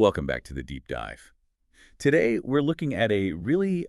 Welcome back to the Deep Dive. Today, we're looking at a really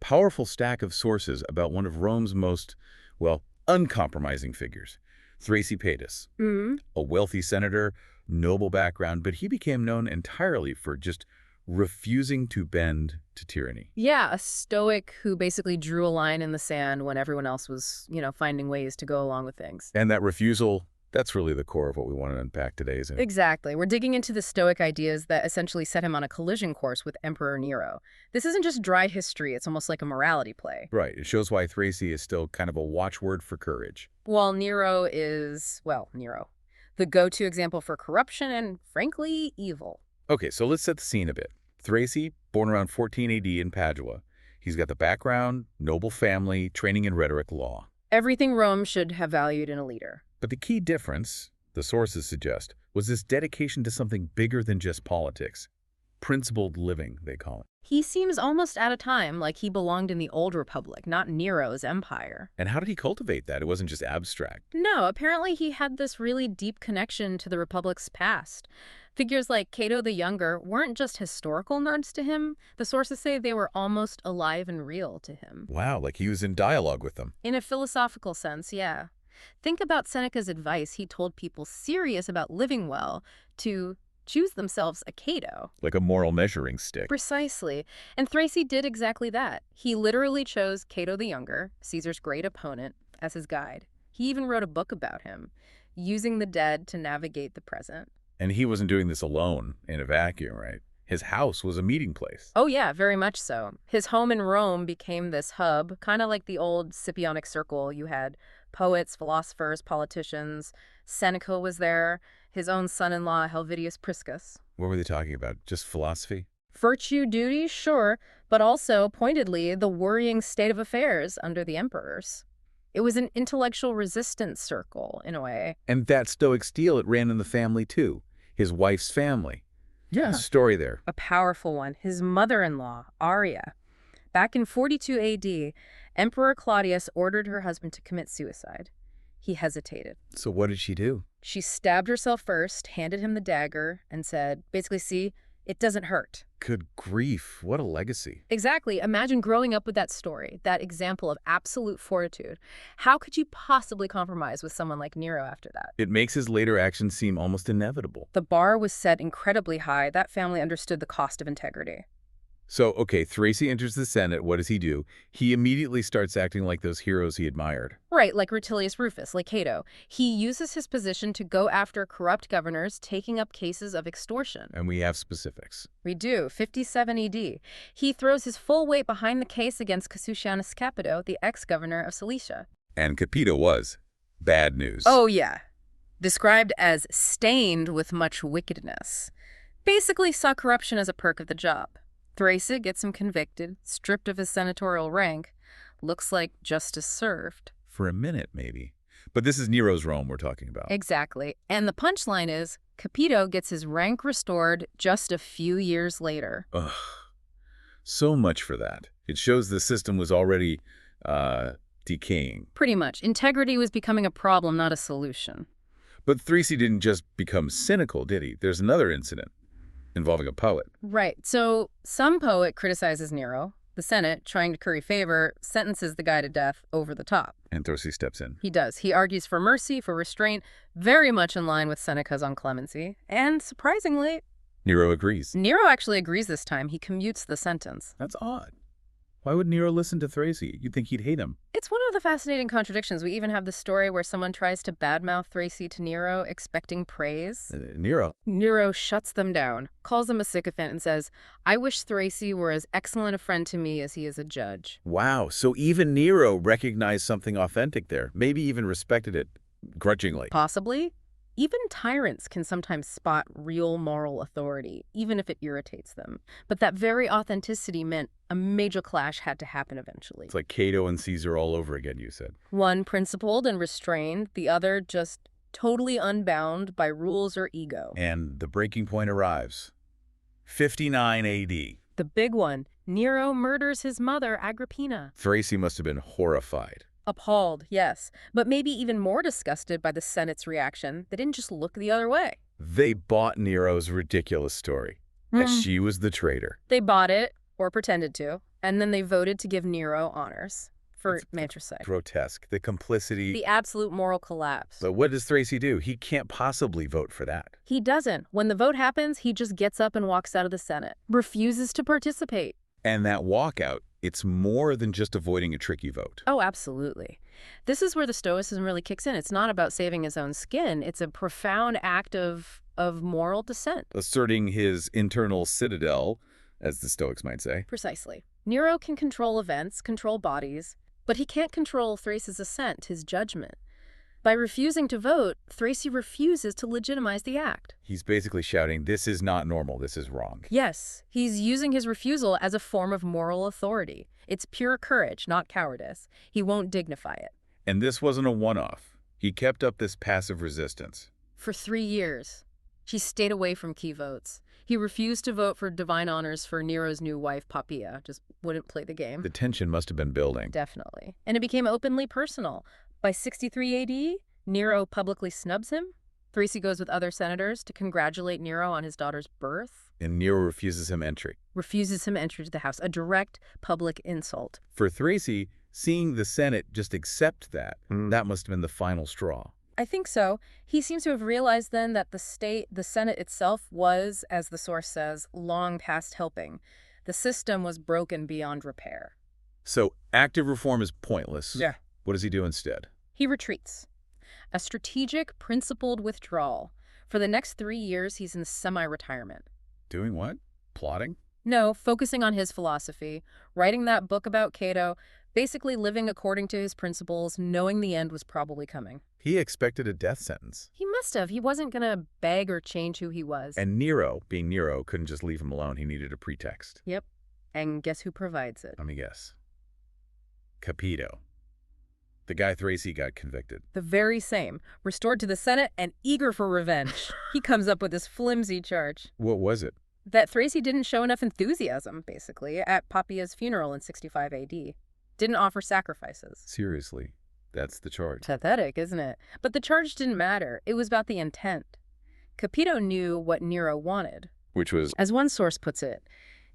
powerful stack of sources about one of Rome's most, well, uncompromising figures, Thrasea Paetus, a wealthy senator, noble background, but he became known entirely for just refusing to bend to tyranny. Yeah, a Stoic who basically drew a line in the sand when everyone else was, finding ways to go along with things. And that refusal, that's really the core of what we want to unpack today, isn't it? Exactly. We're digging into the Stoic ideas that essentially set him on a collision course with Emperor Nero. This isn't just dry history, it's almost like a morality play. Right. It shows why Thrasea is still kind of a watchword for courage. While Nero is, well, Nero, the go-to example for corruption and, frankly, evil. Okay, so let's set the scene a bit. Thrasea, born around 14 AD in Padua. He's got the background, noble family, training in rhetoric law. Everything Rome should have valued in a leader. But the key difference, the sources suggest, was this dedication to something bigger than just politics. Principled living, they call it. He seems almost out of time, like he belonged in the old republic, not Nero's empire. And how did he cultivate that? It wasn't just abstract. No, apparently he had this really deep connection to the republic's past. Figures like Cato the Younger weren't just historical nerds to him. The sources say they were almost alive and real to him. Wow, like he was in dialogue with them. In a philosophical sense, yeah. Think about Seneca's advice. He told people serious about living well to choose themselves a Cato. Like a moral measuring stick. Precisely. And Thrasea did exactly that. He literally chose Cato the Younger, Caesar's great opponent, as his guide. He even wrote a book about him, using the dead to navigate the present. And he wasn't doing this alone in a vacuum, right? His house was a meeting place. Oh yeah, very much so. His home in Rome became this hub, kind of like the old Scipionic circle. You had poets, philosophers, politicians. Seneca was there, his own son-in-law, Helvidius Priscus. What were they talking about? Just philosophy? Virtue, duty, sure, but also, pointedly, the worrying state of affairs under the emperors. It was an intellectual resistance circle, in a way. And that Stoic steel, it ran in the family too. His wife's family. Yeah. Story there. A powerful one. His mother-in-law, Arria. Back in 42 AD, Emperor Claudius ordered her husband to commit suicide. He hesitated. So what did she do? She stabbed herself first, handed him the dagger, and said, basically, see, it doesn't hurt. Good grief. What a legacy. Exactly. Imagine growing up with that story, that example of absolute fortitude. How could you possibly compromise with someone like Nero after that? It makes his later actions seem almost inevitable. The bar was set incredibly high. That family understood the cost of integrity. So, okay, Thrasea enters the Senate. What does he do? He immediately starts acting like those heroes he admired. Right, like Rutilius Rufus, like Cato. He uses his position to go after corrupt governors, taking up cases of extortion. And we have specifics. We do, 57 AD. He throws his full weight behind the case against Cassius Capito, the ex-governor of Cilicia. And Capito was bad news. Oh, yeah. Described as stained with much wickedness. Basically saw corruption as a perk of the job. Thrasea gets him convicted, stripped of his senatorial rank. Looks like justice served. For a minute, maybe. But this is Nero's Rome we're talking about. Exactly. And the punchline is, Capito gets his rank restored just a few years later. Ugh. So much for that. It shows the system was already decaying. Pretty much. Integrity was becoming a problem, not a solution. But Thrasea didn't just become cynical, did he? There's another incident involving a poet. Right. So some poet criticizes Nero. The Senate, trying to curry favor, sentences the guy to death over the top. And Thrasea steps in. He does. He argues for mercy, for restraint, very much in line with Seneca's on clemency. And surprisingly, Nero agrees. Nero actually agrees this time. He commutes the sentence. That's odd. Why would Nero listen to Thrasea? You'd think he'd hate him. It's one of the fascinating contradictions. We even have the story where someone tries to badmouth Thrasea to Nero, expecting praise. Nero. Nero shuts them down, calls them a sycophant, and says, I wish Thrasea were as excellent a friend to me as he is a judge. Wow, so even Nero recognized something authentic there, maybe even respected it grudgingly. Possibly. Even tyrants can sometimes spot real moral authority, even if it irritates them. But that very authenticity meant a major clash had to happen eventually. It's like Cato and Caesar all over again, you said. One principled and restrained, the other just totally unbound by rules or ego. And the breaking point arrives. 59 A.D. The big one. Nero murders his mother, Agrippina. Thrasea must have been horrified. Appalled, yes, but maybe even more disgusted by the Senate's reaction. They didn't just look the other way. They bought Nero's ridiculous story. As she was the traitor. They bought it, or pretended to, and then they voted to give Nero honors for It's matricide. grotesque. The complicity. The absolute moral collapse. But what does Thrasea do? He can't possibly vote for that. He doesn't. When the vote happens, he just gets up and walks out of the Senate, refuses to participate. And that walkout, it's more than just avoiding a tricky vote. Oh, absolutely. This is where the Stoicism really kicks in. It's not about saving his own skin. It's a profound act of moral dissent. Asserting his internal citadel, as the Stoics might say. Precisely. Nero can control events, control bodies, but he can't control Thrace's assent, his judgment. By refusing to vote, Thrasea refuses to legitimize the act. He's basically shouting, this is not normal, this is wrong. Yes, he's using his refusal as a form of moral authority. It's pure courage, not cowardice. He won't dignify it. And this wasn't a one-off. He kept up this passive resistance. For 3 years, he stayed away from key votes. He refused to vote for divine honors for Nero's new wife, Poppaea, just wouldn't play the game. The tension must have been building. Definitely. And it became openly personal. By 63 AD, Nero publicly snubs him. Thrasea goes with other senators to congratulate Nero on his daughter's birth. And Nero refuses him entry. Refuses him entry to the house, a direct public insult. For Thrasea, seeing the Senate just accept that, that must have been the final straw. I think so. He seems to have realized then that the Senate itself was, as the source says, long past helping. The system was broken beyond repair. So active reform is pointless. Yeah. What does he do instead? He retreats. A strategic, principled withdrawal. For the next 3 years, he's in semi-retirement. Doing what? Plotting? No, focusing on his philosophy, writing that book about Cato, basically living according to his principles, knowing the end was probably coming. He expected a death sentence. He must have. He wasn't going to beg or change who he was. And Nero, being Nero, couldn't just leave him alone. He needed a pretext. Yep. And guess who provides it? Let me guess. Capito. The guy Thrasea got convicted. The very same. Restored to the Senate and eager for revenge. He comes up with this flimsy charge. What was it? That Thrasea didn't show enough enthusiasm, basically, at Poppaea's funeral in 65 AD. Didn't offer sacrifices. Seriously, that's the charge. Pathetic, isn't it? But the charge didn't matter. It was about the intent. Capito knew what Nero wanted. Which was? As one source puts it,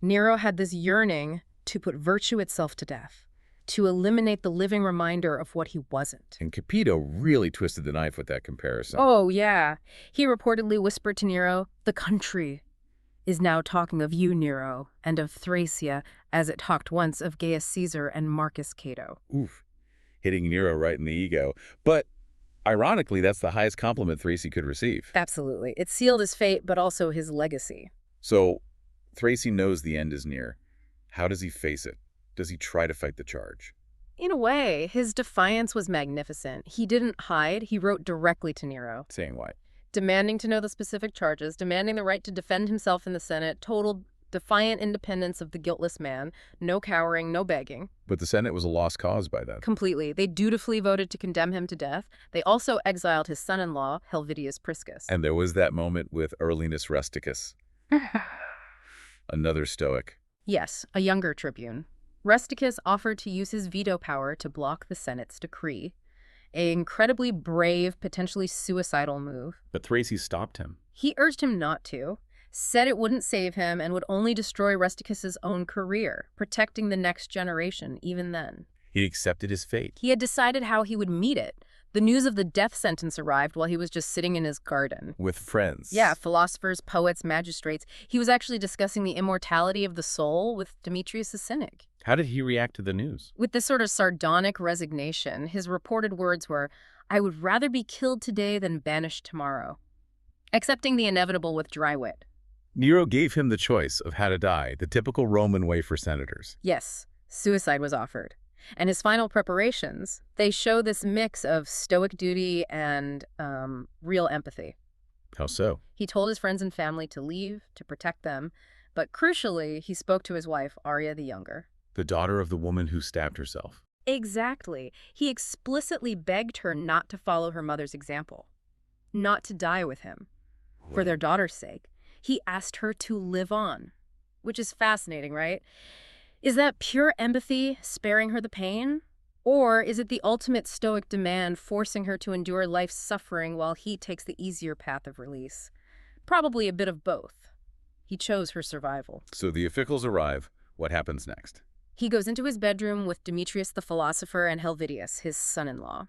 Nero had this yearning to put virtue itself to death, to eliminate the living reminder of what he wasn't. And Capito really twisted the knife with that comparison. Oh, yeah. He reportedly whispered to Nero, "The country is now talking of you, Nero, and of Thrasea, as it talked once of Gaius Caesar and Marcus Cato." Oof. Hitting Nero right in the ego. But ironically, that's the highest compliment Thrasea could receive. Absolutely. It sealed his fate, but also his legacy. So Thrasea knows the end is near. How does he face it? Does he try to fight the charge? In a way, his defiance was magnificent. He didn't hide. He wrote directly to Nero, Saying what? demanding to know the specific charges, demanding the right to defend himself in the Senate, total defiant independence of the guiltless man, no cowering, no begging. But the Senate was a lost cause by then. Completely. They dutifully voted to condemn him to death. They also exiled his son-in-law, Helvidius Priscus. And there was that moment with Earlinus Rusticus. Another Stoic. Yes, a younger tribune. Rusticus offered to use his veto power to block the Senate's decree. An incredibly brave, potentially suicidal move. But Thrasea stopped him. He urged him not to, said it wouldn't save him and would only destroy Rusticus's own career, protecting the next generation even then. He accepted his fate. He had decided how he would meet it. The news of the death sentence arrived while he was just sitting in his garden. With friends. Yeah, philosophers, poets, magistrates. He was actually discussing the immortality of the soul with Demetrius the Cynic. How did he react to the news? With this sort of sardonic resignation, his reported words were, "I would rather be killed today than banished tomorrow," accepting the inevitable with dry wit. Nero gave him the choice of how to die, the typical Roman way for senators. Yes, suicide was offered. And his final preparations, they show this mix of stoic duty and real empathy. How so? He told his friends and family to leave, to protect them, but crucially, he spoke to his wife, Arria the Younger. The daughter of the woman who stabbed herself. Exactly. He explicitly begged her not to follow her mother's example, not to die with him, for their daughter's sake. He asked her to live on, which is fascinating, right? Is that pure empathy, sparing her the pain? Or is it the ultimate Stoic demand, forcing her to endure life's suffering while he takes the easier path of release? Probably a bit of both. He chose her survival. So the officials arrive. What happens next? He goes into his bedroom with Demetrius the philosopher and Helvidius, his son-in-law.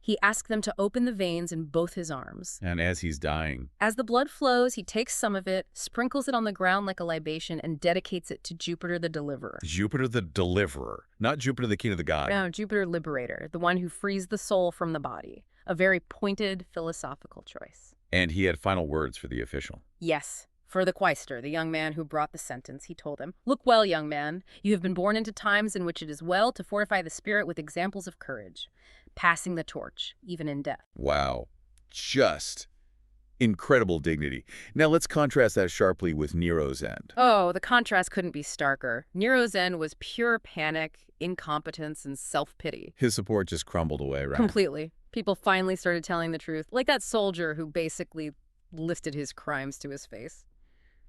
He asks them to open the veins in both his arms. And as he's dying, As the blood flows, he takes some of it, sprinkles it on the ground like a libation, and dedicates it to Jupiter the Deliverer. Jupiter the Deliverer, not Jupiter the King of the God. No, Jupiter Liberator, the one who frees the soul from the body. A very pointed philosophical choice. And he had final words for the official. Yes. For the quaestor, the young man who brought the sentence, he told him, "Look well, young man. You have been born into times in which it is well to fortify the spirit with examples of courage, passing the torch, even in death." Wow. Just incredible dignity. Now let's contrast that sharply with Nero's end. Oh, the contrast couldn't be starker. Nero's end was pure panic, incompetence, and self-pity. His support just crumbled away, right? Completely. People finally started telling the truth, like that soldier who basically listed his crimes to his face.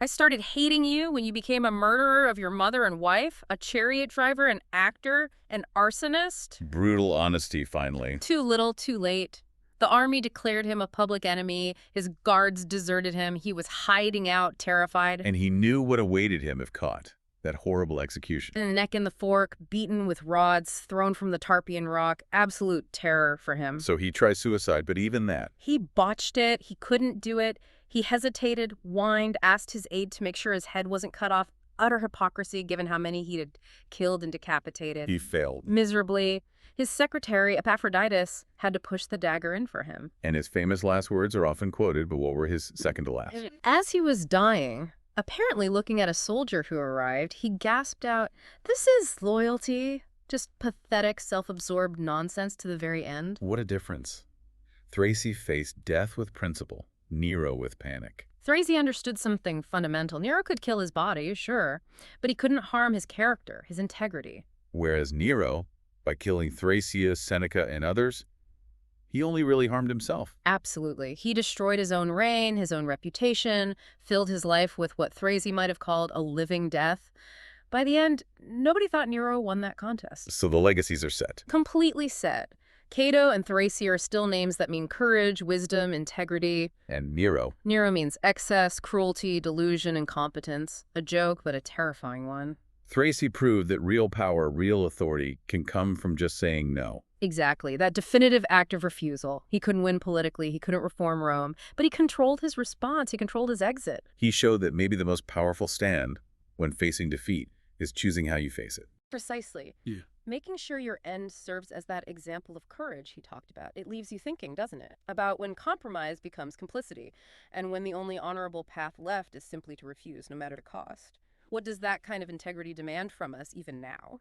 "I started hating you when you became a murderer of your mother and wife, a chariot driver, an actor, an arsonist." Brutal honesty, finally. Too little, too late. The army declared him a public enemy. His guards deserted him. He was hiding out, terrified. And he knew what awaited him if caught. That horrible execution. The neck in the fork, beaten with rods, thrown from the Tarpeian Rock. Absolute terror for him. So he tries suicide, but even that. He botched it. He couldn't do it. He hesitated, whined, asked his aide to make sure his head wasn't cut off. Utter hypocrisy, given how many he had killed and decapitated. He failed. Miserably. His secretary, Epaphroditus, had to push the dagger in for him. And his famous last words are often quoted, but what were his second to last? As he was dying, apparently looking at a soldier who arrived, he gasped out, "This is loyalty. Just pathetic, self-absorbed nonsense to the very end." What a difference. Thrasea faced death with principle, Nero with panic. Thrasea understood something fundamental. Nero could kill his body, sure, but he couldn't harm his character, his integrity. Whereas Nero, by killing Thrasea, Seneca, and others, he only really harmed himself. Absolutely. He destroyed his own reign, his own reputation, filled his life with what Thrasea might have called a living death. By the end, nobody thought Nero won that contest. So the legacies are set. Completely set. Cato and Thrasea are still names that mean courage, wisdom, integrity. And Nero. Nero means excess, cruelty, delusion, incompetence. A joke, but a terrifying one. Thrasea proved that real power, real authority can come from just saying no. Exactly. That definitive act of refusal. He couldn't win politically. He couldn't reform Rome. But he controlled his response. He controlled his exit. He showed that maybe the most powerful stand, when facing defeat, is choosing how you face it. Precisely. Yeah. Making sure your end serves as that example of courage he talked about. It leaves you thinking, doesn't it? About when compromise becomes complicity, and when the only honorable path left is simply to refuse, no matter the cost. What does that kind of integrity demand from us even now?